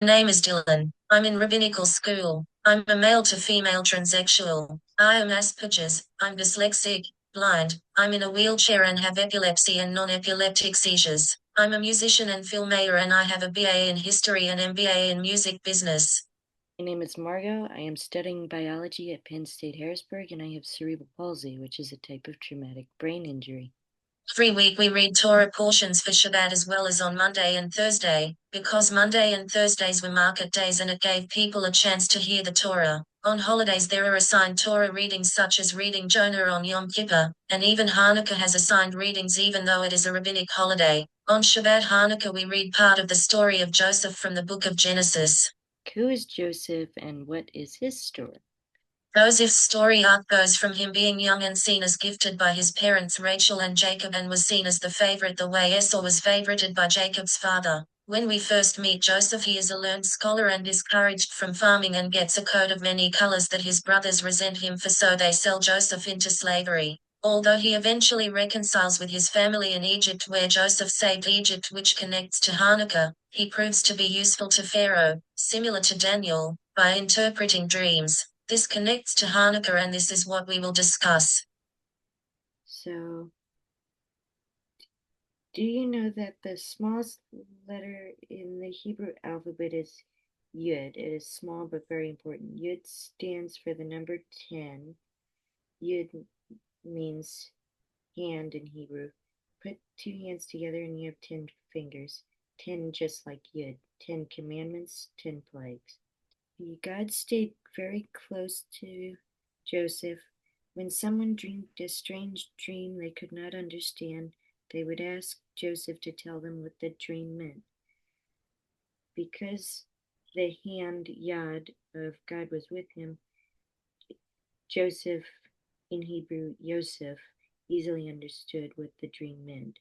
Name is Dylan. I'm in rabbinical school. I'm a male to female transsexual. I am Asperger's. I'm dyslexic, blind. I'm in a wheelchair and have epilepsy and non-epileptic seizures. I'm a musician and filmmaker and I have a BA in history and MBA in music business. My name is Margot. I am studying biology at Penn State Harrisburg, and I have cerebral palsy, which is a type of traumatic brain injury. Every week we read Torah portions for Shabbat as well as on Monday and Thursday, because Monday and Thursdays were market days and it gave people a chance to hear the Torah. On holidays there are assigned Torah readings such as reading Jonah on Yom Kippur, and even Hanukkah has assigned readings even though it is a rabbinic holiday. On Shabbat Hanukkah we read part of the story of Joseph from the book of Genesis. Who is Joseph, and what is his story? Joseph's story arc goes from him being young and seen as gifted by his parents Rachel and Jacob and was seen as the favorite the way Esau was favorited by Jacob's father. When we first meet Joseph he is a learned scholar and discouraged from farming and gets a coat of many colors that his brothers resent him for so they sell Joseph into slavery. Although he eventually reconciles with his family in Egypt where Joseph saved Egypt which connects to Hanukkah, he proves to be useful to Pharaoh, similar to Daniel, by interpreting dreams. This connects to Hanukkah and this is what we will discuss. So, do you know that the smallest letter in the Hebrew alphabet is Yud? It is small but very important. Yud stands for the number 10. Yud means hand in Hebrew. Put two hands together and you have 10 fingers. 10 just like Yud. 10 commandments, 10 plagues. God stayed very close to Joseph. When someone dreamed a strange dream they could not understand, they would ask Joseph to tell them what the dream meant. Because the hand, Yad, of God was with him, Joseph, in Hebrew, Yosef, easily understood what the dream meant.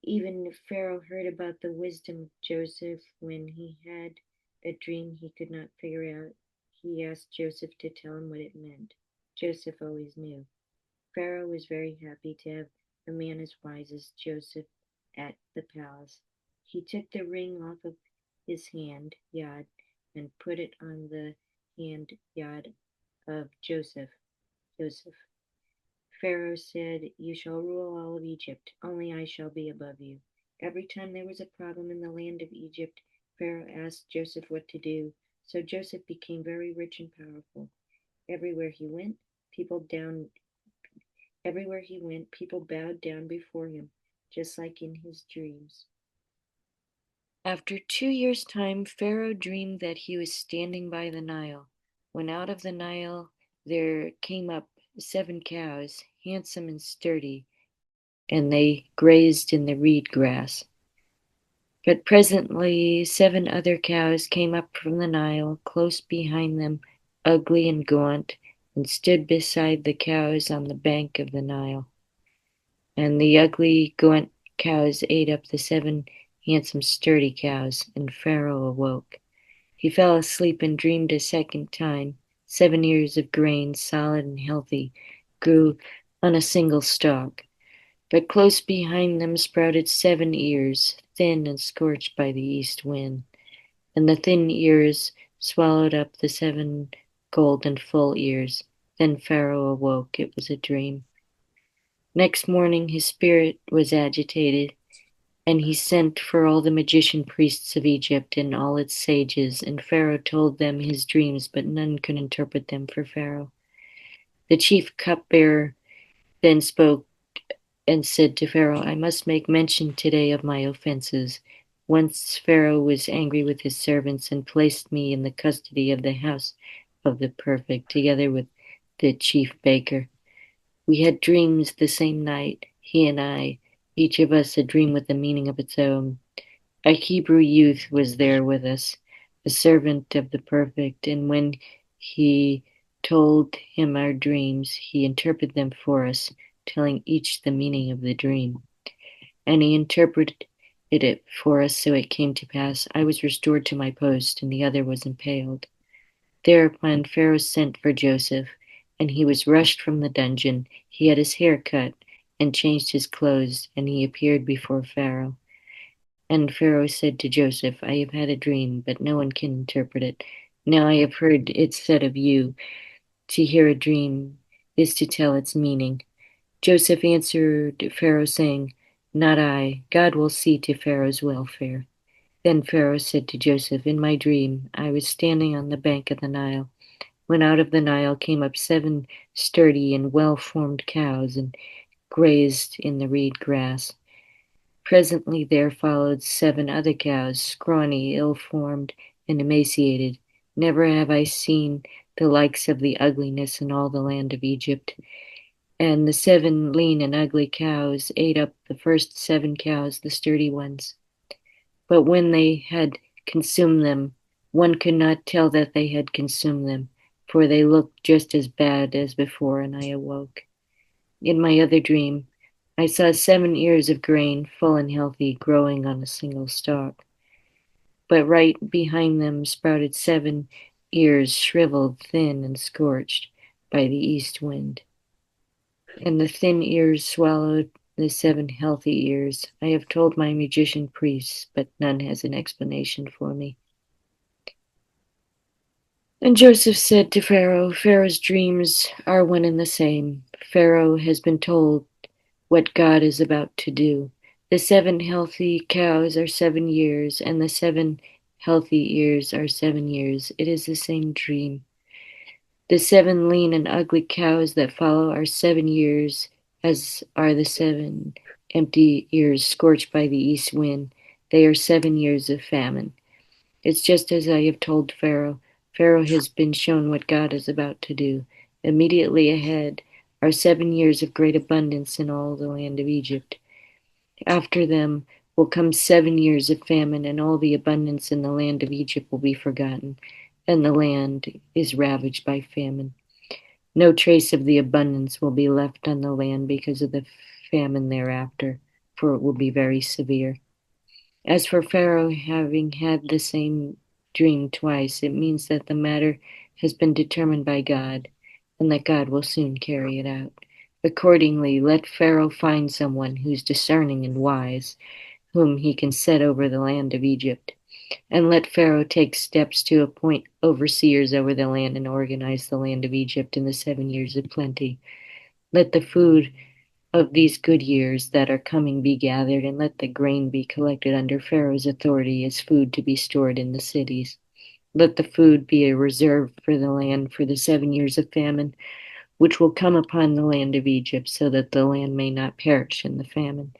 Even Pharaoh heard about the wisdom of Joseph when he had a dream he could not figure out. He asked Joseph to tell him what it meant. Joseph always knew. Pharaoh was very happy to have a man as wise as Joseph at the palace. He took the ring off of his hand, Yad, and put it on the hand, Yad, of Joseph. Joseph. Pharaoh said, "You shall rule all of Egypt, only I shall be above you." Every time there was a problem in the land of Egypt, Pharaoh asked Joseph what to do, so Joseph became very rich and powerful. Everywhere he went, people down everywhere he went, people bowed down before him, just like in his dreams. After 2 years' time, Pharaoh dreamed that he was standing by the Nile. When out of the Nile there came up 7 cows, handsome and sturdy, and they grazed in the reed grass. But presently 7 other cows came up from the Nile, close behind them, ugly and gaunt, and stood beside the cows on the bank of the Nile. And the ugly, gaunt cows ate up the 7 handsome, sturdy cows, and Pharaoh awoke. He fell asleep and dreamed a second time. 7 ears of grain, solid and healthy, grew on a single stalk. But close behind them sprouted 7 ears, thin and scorched by the east wind, and the thin ears swallowed up the 7 golden full ears. Then Pharaoh awoke. It was a dream. Next morning his spirit was agitated, and he sent for all the magician priests of Egypt and all its sages, and Pharaoh told them his dreams, but none could interpret them for Pharaoh. The chief cupbearer then spoke and said to Pharaoh, "I must make mention today of my offenses. Once Pharaoh was angry with his servants and placed me in the custody of the house of the perfect, together with the chief baker. We had dreams the same night, he and I, each of us a dream with a meaning of its own. A Hebrew youth was there with us, a servant of the perfect, and when he told him our dreams, he interpreted them for us, telling each the meaning of the dream. And he interpreted it for us, so it came to pass. I was restored to my post, and the other was impaled. Thereupon Pharaoh sent for Joseph, and he was rushed from the dungeon. He had his hair cut and changed his clothes, and he appeared before Pharaoh. And Pharaoh said to Joseph, I have had a dream, but no one can interpret it. Now I have heard it said of you, to hear a dream is to tell its meaning. Joseph answered Pharaoh, saying, Not I. God will see to Pharaoh's welfare. Then Pharaoh said to Joseph, In my dream, I was standing on the bank of the Nile, when out of the Nile came up 7 sturdy and well-formed cows and grazed in the reed grass. Presently there followed 7 other cows, scrawny, ill-formed, and emaciated. Never have I seen the likes of the ugliness in all the land of Egypt. And the 7 lean and ugly cows ate up the first 7 cows, the sturdy ones. But when they had consumed them, one could not tell that they had consumed them, for they looked just as bad as before, and I awoke. In my other dream, I saw 7 ears of grain, full and healthy, growing on a single stalk. But right behind them sprouted 7 ears, shriveled, thin, and scorched by the east wind. And the thin ears swallowed the 7 healthy ears. I have told my magician priests, but none has an explanation for me. And Joseph said to Pharaoh, Pharaoh's dreams are one and the same. Pharaoh has been told what God is about to do. The 7 healthy cows are 7 years, and the 7 healthy ears are 7 years. It is the same dream. The 7 lean and ugly cows that follow are 7 years, as are the 7 empty ears scorched by the east wind. They are 7 years of famine. It's just as I have told Pharaoh. Pharaoh has been shown what God is about to do. Immediately ahead are 7 years of great abundance in all the land of Egypt. After them will come 7 years of famine, and all the abundance in the land of Egypt will be forgotten, and the land is ravaged by famine. No trace of the abundance will be left on the land because of the famine thereafter, for it will be very severe. As for Pharaoh having had the same dream twice, it means that the matter has been determined by God, and that God will soon carry it out. Accordingly, let Pharaoh find someone who's discerning and wise, whom he can set over the land of Egypt. And let Pharaoh take steps to appoint overseers over the land and organize the land of Egypt in the 7 years of plenty. Let the food of these good years that are coming be gathered, and let the grain be collected under Pharaoh's authority as food to be stored in the cities. Let the food be a reserve for the land for the 7 years of famine, which will come upon the land of Egypt, so that the land may not perish in the famine.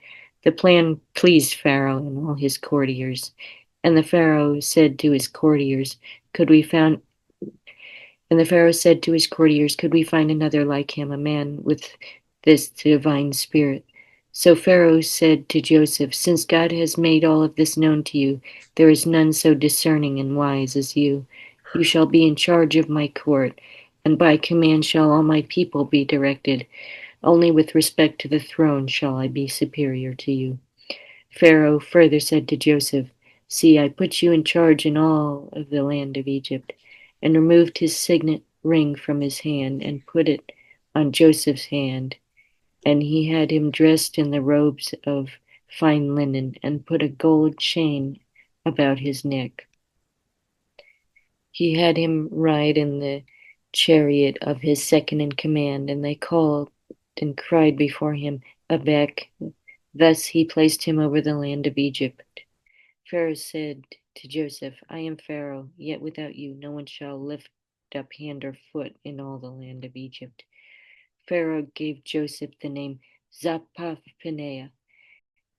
The plan pleased Pharaoh and all his courtiers. And the Pharaoh said to his courtiers, Could we found and the Pharaoh said to his courtiers, Could we find another like him, a man with this divine spirit? So Pharaoh said to Joseph, Since God has made all of this known to you, there is none so discerning and wise as you. You shall be in charge of my court, and by command shall all my people be directed. Only with respect to the throne shall I be superior to you. Pharaoh further said to Joseph, See, I put you in charge in all of the land of Egypt, and removed his signet ring from his hand and put it on Joseph's hand. And he had him dressed in the robes of fine linen and put a gold chain about his neck. He had him ride in the chariot of his second in command, and they called and cried before him, Abek. Thus he placed him over the land of Egypt. Pharaoh said to Joseph, I am Pharaoh, yet without you no one shall lift up hand or foot in all the land of Egypt. Pharaoh gave Joseph the name Zapaphaneah,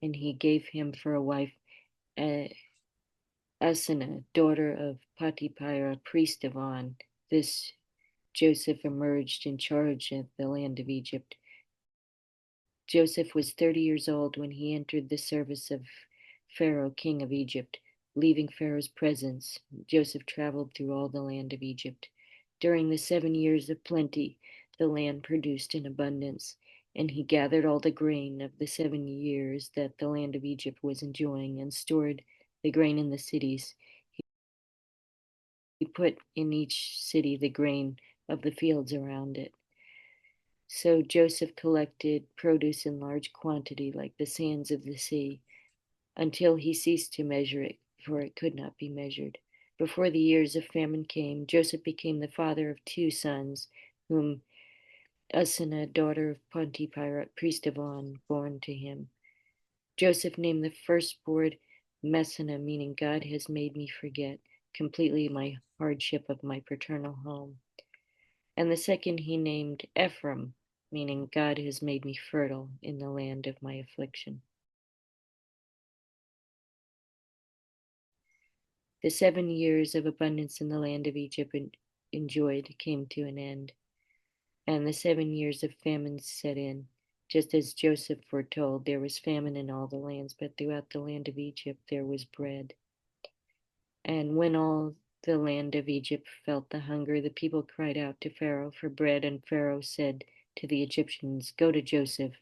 and he gave him for a wife Asenath, daughter of Potipharah, priest of On. This Joseph emerged in charge of the land of Egypt. Joseph was 30 years old when he entered the service of Pharaoh, king of Egypt. Leaving Pharaoh's presence, Joseph traveled through all the land of Egypt. During the 7 years of plenty, the land produced in abundance, and he gathered all the grain of the 7 years that the land of Egypt was enjoying and stored the grain in the cities. He put in each city the grain of the fields around it. So Joseph collected produce in large quantity, like the sands of the sea. until he ceased to measure it, for it could not be measured. Before the years of famine came, Joseph became the father of 2 sons, whom Asenath, daughter of Pontipirat, priest of On, born to him. Joseph named the firstborn Messana, meaning God has made me forget completely my hardship of my paternal home. And the second he named Ephraim, meaning God has made me fertile in the land of my affliction. The 7 years of abundance in the land of Egypt enjoyed came to an end, and the 7 years of famine set in. Just as Joseph foretold, there was famine in all the lands, but throughout the land of Egypt there was bread. And when all the land of Egypt felt the hunger, the people cried out to Pharaoh for bread, and Pharaoh said to the Egyptians, "Go to Joseph.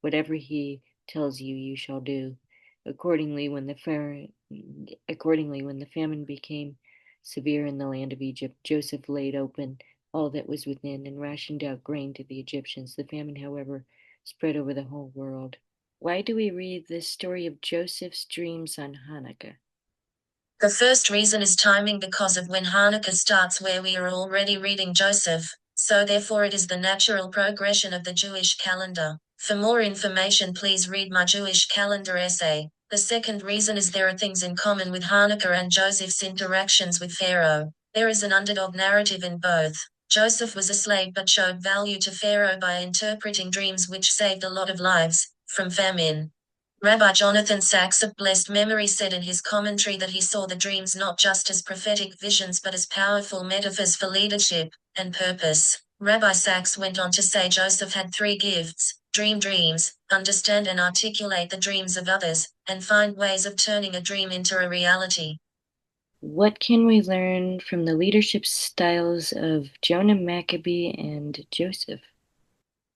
Whatever he tells you, you shall do." Accordingly, when the famine became severe in the land of Egypt, Joseph laid open all that was within and rationed out grain to the Egyptians. The famine, however, spread over the whole world. Why do we read the story of Joseph's dreams on Hanukkah? The first reason is timing, because of when Hanukkah starts, where we are already reading Joseph, so therefore it is the natural progression of the Jewish calendar. For more information, please read my Jewish calendar essay. The second reason is there are things in common with Hanukkah and Joseph's interactions with Pharaoh. There is an underdog narrative in both. Joseph was a slave but showed value to Pharaoh by interpreting dreams which saved a lot of lives from famine. Rabbi Jonathan Sacks of blessed memory said in his commentary that he saw the dreams not just as prophetic visions but as powerful metaphors for leadership and purpose. Rabbi Sacks went on to say Joseph had 3 gifts: dream dreams, understand and articulate the dreams of others, and find ways of turning a dream into a reality. What can we learn from the leadership styles of Jonah Maccabee and Joseph?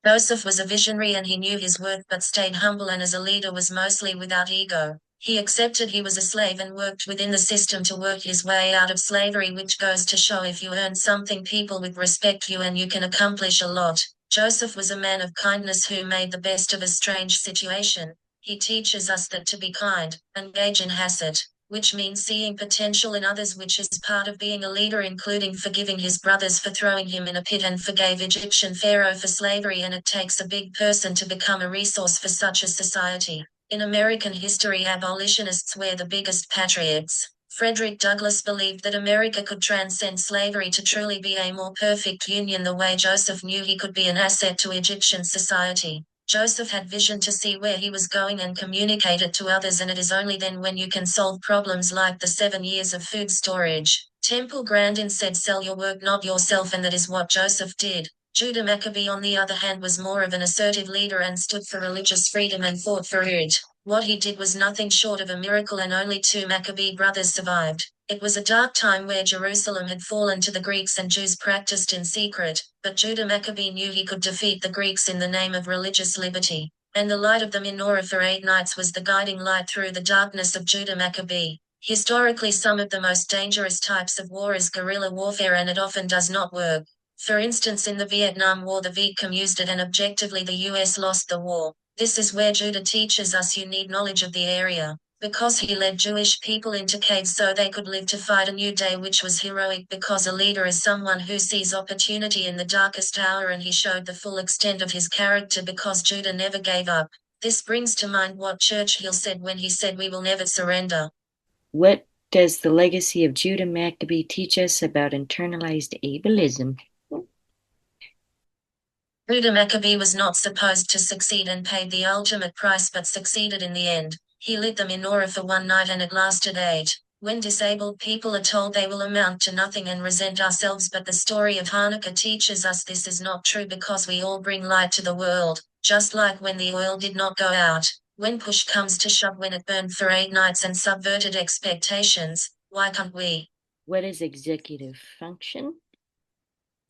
Joseph was a visionary and he knew his worth but stayed humble, and as a leader was mostly without ego. He accepted he was a slave and worked within the system to work his way out of slavery, which goes to show if you earn something, people will respect you and you can accomplish a lot. Joseph was a man of kindness who made the best of a strange situation. He teaches us that to be kind, engage in hased, which means seeing potential in others, which is part of being a leader, including forgiving his brothers for throwing him in a pit and forgave Egyptian Pharaoh for slavery. And it takes a big person to become a resource for such a society. In American history, abolitionists were the biggest patriots. Frederick Douglass believed that America could transcend slavery to truly be a more perfect union, the way Joseph knew he could be an asset to Egyptian society. Joseph had vision to see where he was going and communicate it to others, and it is only then when you can solve problems like the 7 years of food storage. Temple Grandin said, "Sell your work, not yourself," and that is what Joseph did. Judah Maccabee, on the other hand, was more of an assertive leader and stood for religious freedom and fought for it. What he did was nothing short of a miracle, and only 2 Maccabee brothers survived. It was a dark time where Jerusalem had fallen to the Greeks and Jews practiced in secret, but Judah Maccabee knew he could defeat the Greeks in the name of religious liberty. And the light of the menorah for 8 nights was the guiding light through the darkness of Judah Maccabee. Historically, some of the most dangerous types of war is guerrilla warfare, and it often does not work. For instance, in the Vietnam War, the Vietcong used it and objectively the US lost the war. This is where Judah teaches us you need knowledge of the area. Because he led Jewish people into caves so they could live to fight a new day, which was heroic, because a leader is someone who sees opportunity in the darkest hour, and he showed the full extent of his character because Judah never gave up. This brings to mind what Churchill said when he said, "We will never surrender." What does the legacy of Judah Maccabee teach us about internalized ableism? Judah Maccabee was not supposed to succeed and paid the ultimate price, but succeeded in the end. He lit the menorah for 1 night and it lasted 8. When disabled people are told they will amount to nothing and resent ourselves, but the story of Hanukkah teaches us this is not true, because we all bring light to the world, just like when the oil did not go out. When push comes to shove, when it burned for 8 nights and subverted expectations, why can't we? What is executive function?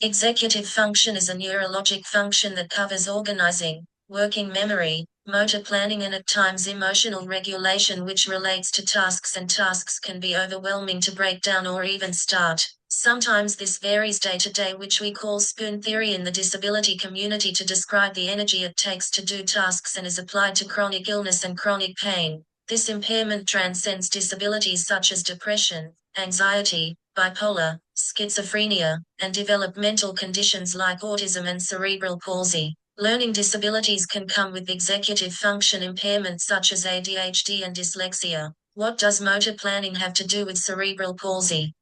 Executive function is a neurologic function that covers organizing, working memory, motor planning, and at times emotional regulation, which relates to tasks, and tasks can be overwhelming to break down or even start. Sometimes this varies day to day, which we call spoon theory in the disability community to describe the energy it takes to do tasks, and is applied to chronic illness and chronic pain. This impairment transcends disabilities such as depression, anxiety, bipolar, schizophrenia, and developmental conditions like autism and cerebral palsy. Learning disabilities can come with executive function impairments such as ADHD and dyslexia. What does motor planning have to do with cerebral palsy?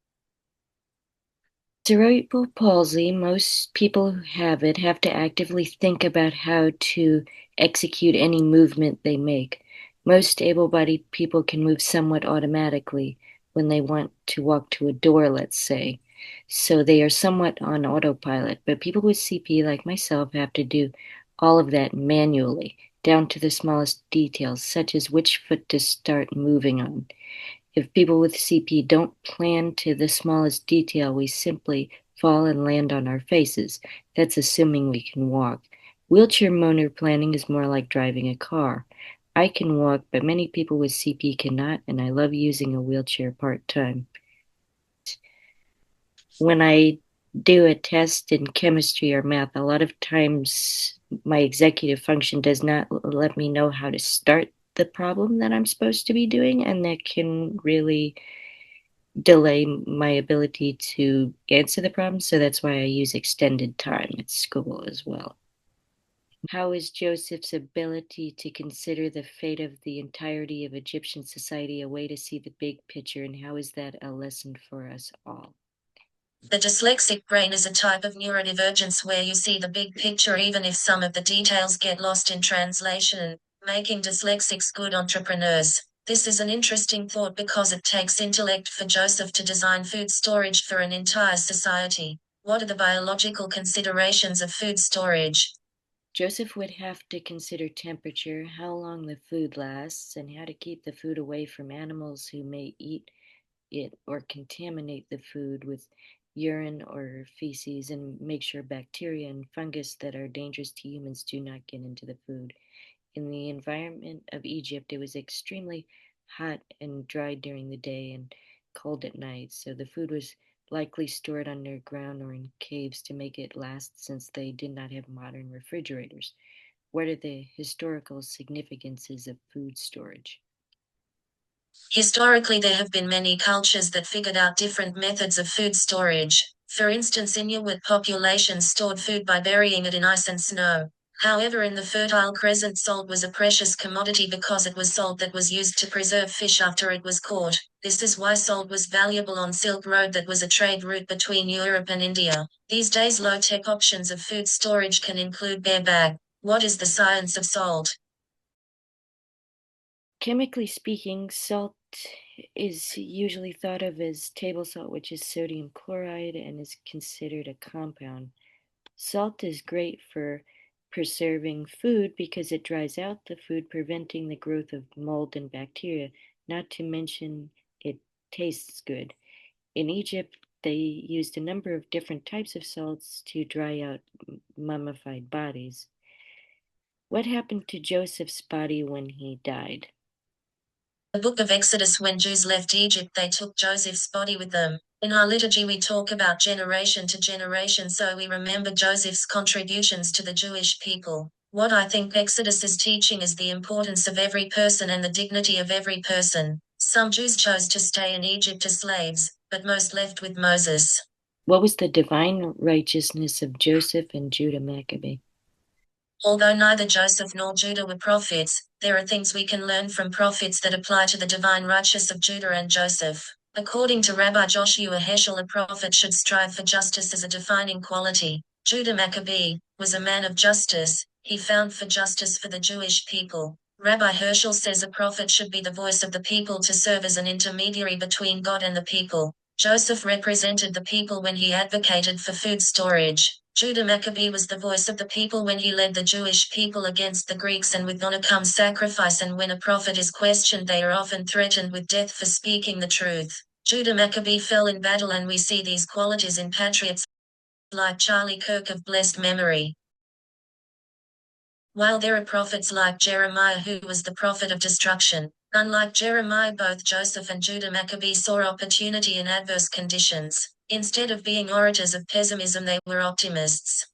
Cerebral palsy, most people who have it have to actively think about how to execute any movement they make. Most able-bodied people can move somewhat automatically when they want to walk to a door, let's say. So they are somewhat on autopilot, but people with CP like myself have to do all of that manually, down to the smallest details, such as which foot to start moving on. If people with CP don't plan to the smallest detail, we simply fall and land on our faces. That's assuming we can walk. Wheelchair motor planning is more like driving a car. I can walk, but many people with CP cannot, and I love using a wheelchair part-time. When I do a test in chemistry or math, a lot of times my executive function does not let me know how to start the problem that I'm supposed to be doing, and that can really delay my ability to answer the problem. So that's why I use extended time at school as well. How is Joseph's ability to consider the fate of the entirety of Egyptian society a way to see the big picture, and how is that a lesson for us all? The dyslexic brain is a type of neurodivergence where you see the big picture even if some of the details get lost in translation, making dyslexics good entrepreneurs. This is an interesting thought because it takes intellect for Joseph to design food storage for an entire society. What are the biological considerations of food storage? Joseph would have to consider temperature, how long the food lasts, and how to keep the food away from animals who may eat it or contaminate the food with urine or feces, and make sure bacteria and fungus that are dangerous to humans do not get into the food. In the environment of Egypt, it was extremely hot and dry during the day and cold at night, so the food was likely stored underground or in caves to make it last, since they did not have modern refrigerators. What are the historical significances of food storage? Historically, there have been many cultures that figured out different methods of food storage. For instance, Inuit populations stored food by burying it in ice and snow. However, in the Fertile Crescent, salt was a precious commodity because it was salt that was used to preserve fish after it was caught. This is why salt was valuable on Silk Road, that was a trade route between Europe and India. These days, low-tech options of food storage can include bare bag. What is the science of salt? Chemically speaking, salt is usually thought of as table salt, which is sodium chloride and is considered a compound. Salt is great for preserving food because it dries out the food, preventing the growth of mold and bacteria, not to mention it tastes good. In Egypt, they used a number of different types of salts to dry out mummified bodies. What happened to Joseph's body when he died? The book of Exodus, when Jews left Egypt, they took Joseph's body with them. In our liturgy, we talk about generation to generation, so we remember Joseph's contributions to the Jewish people. What I think Exodus is teaching is the importance of every person and the dignity of every person. Some Jews chose to stay in Egypt as slaves, but most left with Moses. What was the divine righteousness of Joseph and Judah Maccabee? Although neither Joseph nor Judah were prophets, there are things we can learn from prophets that apply to the divine righteousness of Judah and Joseph. According to Rabbi Joshua Heschel, a prophet should strive for justice as a defining quality. Judah Maccabee was a man of justice. He found for justice for the Jewish people. Rabbi Herschel says a prophet should be the voice of the people to serve as an intermediary between God and the people. Joseph represented the people when he advocated for food storage. Judah Maccabee was the voice of the people when he led the Jewish people against the Greeks, and with honor comes sacrifice, and when a prophet is questioned they are often threatened with death for speaking the truth. Judah Maccabee fell in battle, and we see these qualities in patriots like Charlie Kirk of blessed memory. While there are prophets like Jeremiah, who was the prophet of destruction. Unlike Jeremiah, both Joseph and Judah Maccabee saw opportunity in adverse conditions. Instead of being orators of pessimism, they were optimists.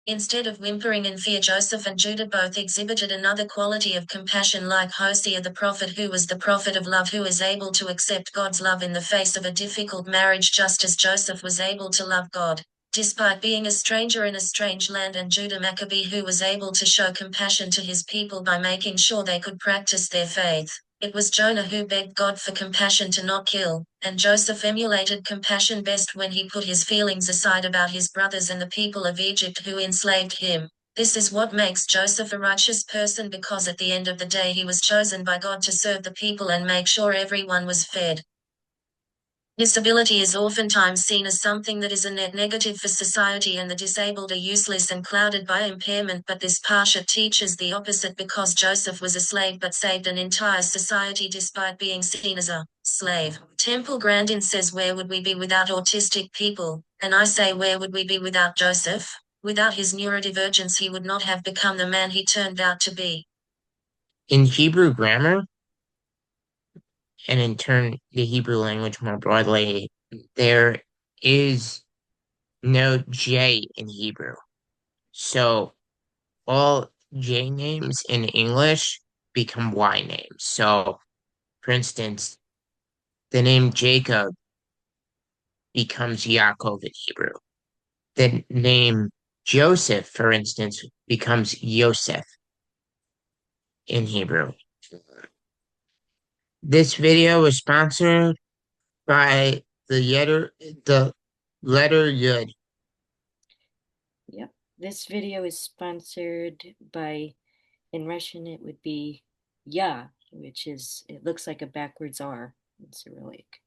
Instead of whimpering in fear, Joseph and Judah both exhibited another quality of compassion, like Hosea the prophet, who was the prophet of love, who is able to accept God's love in the face of a difficult marriage, just as Joseph was able to love God despite being a stranger in a strange land, and Judah Maccabee, who was able to show compassion to his people by making sure they could practice their faith. It was Jonah who begged God for compassion to not kill, and Joseph emulated compassion best when he put his feelings aside about his brothers and the people of Egypt who enslaved him. This is what makes Joseph a righteous person, because at the end of the day he was chosen by God to serve the people and make sure everyone was fed. Disability is oftentimes seen as something that is a net negative for society, and the disabled are useless and clouded by impairment, but this parsha teaches the opposite, because Joseph was a slave but saved an entire society despite being seen as a slave. Temple Grandin says, where would we be without autistic people? And I say, where would we be without Joseph? Without his neurodivergence, he would not have become the man he turned out to be. In Hebrew grammar, and in turn the Hebrew language more broadly, there is no J in Hebrew. So all J names in English become Y names. So, for instance, the name Jacob becomes Yaakov in Hebrew. The name Joseph, for instance, becomes Yosef in Hebrew. This video was sponsored by the letter Yud. Yep. This video is sponsored by, in Russian it would be Ya, which is, it looks like a backwards R in Cyrillic.